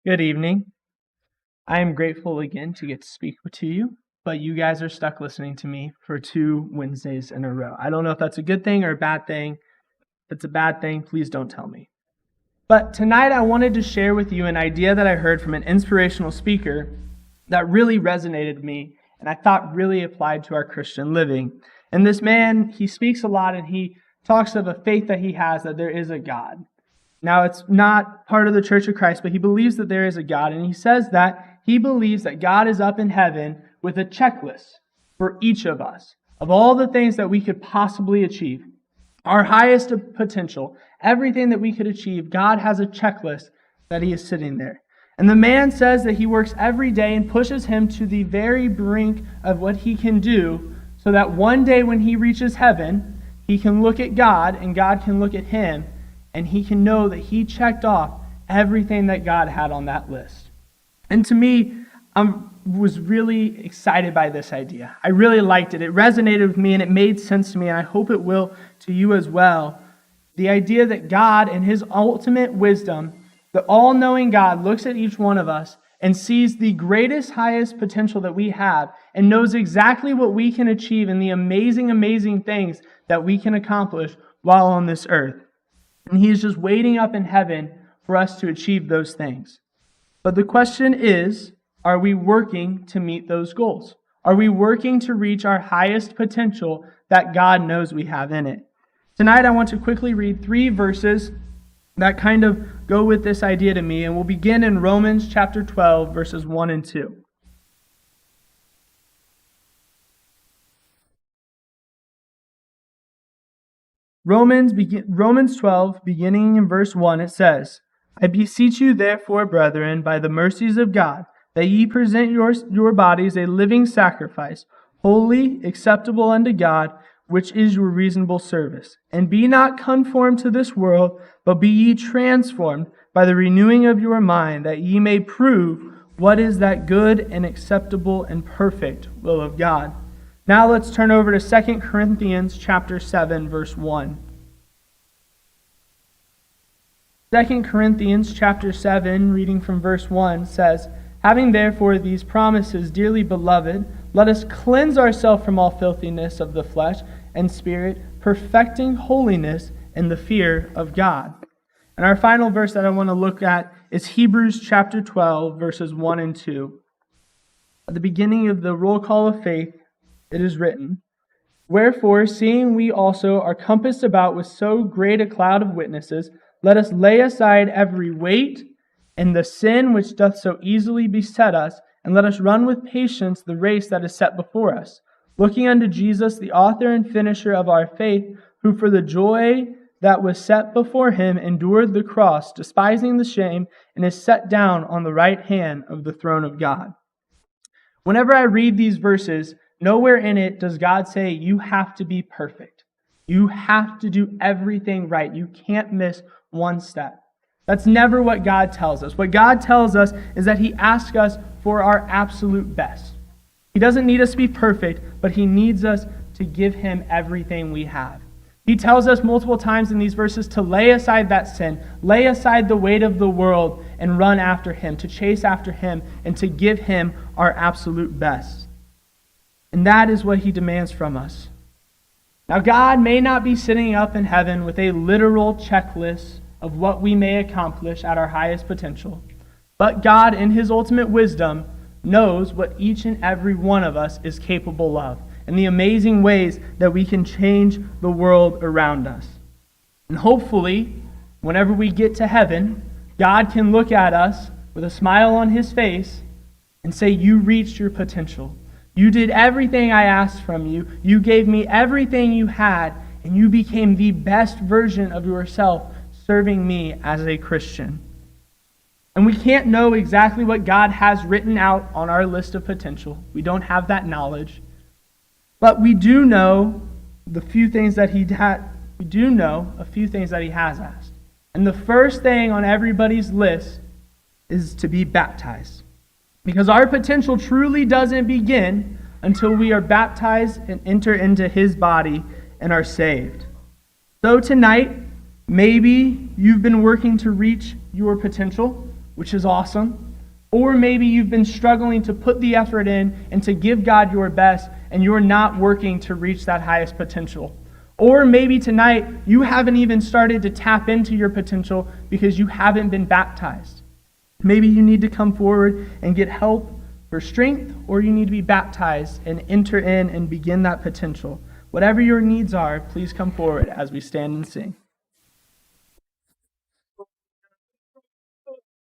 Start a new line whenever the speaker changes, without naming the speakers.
Good evening. I am grateful again to get to speak to you, but you guys are stuck listening to me for 2 Wednesdays in a row. I don't know if that's a good thing or a bad thing. If it's a bad thing, please don't tell me. But tonight I wanted to share with you an idea that I heard from an inspirational speaker that really resonated with me and I thought really applied to our Christian living. And this man, he speaks a lot and he talks of a faith that he has that there is a God. Now, it's not part of the Church of Christ, but he believes that there is a God. And he says that he believes that God is up in heaven with a checklist for each of us of all the things that we could possibly achieve. Our highest potential, everything that we could achieve, God has a checklist that he is sitting there. And the man says that he works every day and pushes him to the very brink of what he can do so that one day when he reaches heaven, he can look at God and God can look at him and he can know that he checked off everything that God had on that list. And to me, I was really excited by this idea. I really liked it. It resonated with me and it made sense to me, and I hope it will to you as well. The idea that God, in his ultimate wisdom, the all-knowing God, looks at each one of us and sees the greatest, highest potential that we have and knows exactly what we can achieve and the amazing, amazing things that we can accomplish while on this earth. And he is just waiting up in heaven for us to achieve those things. But the question is, are we working to meet those goals? Are we working to reach our highest potential that God knows we have in it? Tonight I want to quickly read 3 verses that kind of go with this idea to me, and we'll begin in Romans chapter 12, verses 1 and 2. Romans 12, beginning in verse 1, it says, I beseech you therefore, brethren, by the mercies of God, that ye present your bodies a living sacrifice, holy, acceptable unto God, which is your reasonable service. And be not conformed to this world, but be ye transformed by the renewing of your mind, that ye may prove what is that good and acceptable and perfect will of God. Now let's turn over to 2 Corinthians chapter 7, verse 1. 2 Corinthians chapter 7, reading from verse 1, says, Having therefore these promises, dearly beloved, let us cleanse ourselves from all filthiness of the flesh and spirit, perfecting holiness in the fear of God. And our final verse that I want to look at is Hebrews chapter 12, verses 1 and 2. At the beginning of the roll call of faith, it is written, Wherefore, seeing we also are compassed about with so great a cloud of witnesses, let us lay aside every weight and the sin which doth so easily beset us, and let us run with patience the race that is set before us, looking unto Jesus, the author and finisher of our faith, who for the joy that was set before him endured the cross, despising the shame, and is set down on the right hand of the throne of God. Whenever I read these verses, nowhere in it does God say you have to be perfect. You have to do everything right. You can't miss one step. That's never what God tells us. What God tells us is that he asks us for our absolute best. He doesn't need us to be perfect, but he needs us to give him everything we have. He tells us multiple times in these verses to lay aside that sin, lay aside the weight of the world, and run after him, to chase after him, and to give him our absolute best. And that is what he demands from us. Now, God may not be sitting up in heaven with a literal checklist of what we may accomplish at our highest potential, but God, in his ultimate wisdom, knows what each and every one of us is capable of, and the amazing ways that we can change the world around us. And hopefully, whenever we get to heaven, God can look at us with a smile on his face and say, you reached your potential. You did everything I asked from you. You gave me everything you had, and you became the best version of yourself serving me as a Christian. And we can't know exactly what God has written out on our list of potential. We don't have that knowledge. But we do know a few things that he has asked. And the first thing on everybody's list is to be baptized. Because our potential truly doesn't begin until we are baptized and enter into his body and are saved. So tonight, maybe you've been working to reach your potential. which is awesome. Or maybe you've been struggling to put the effort in and to give God your best, and you're not working to reach that highest potential. Or maybe tonight you haven't even started to tap into your potential because you haven't been baptized. Maybe you need to come forward and get help for strength, or you need to be baptized and enter in and begin that potential. Whatever your needs are, please come forward as we stand and sing.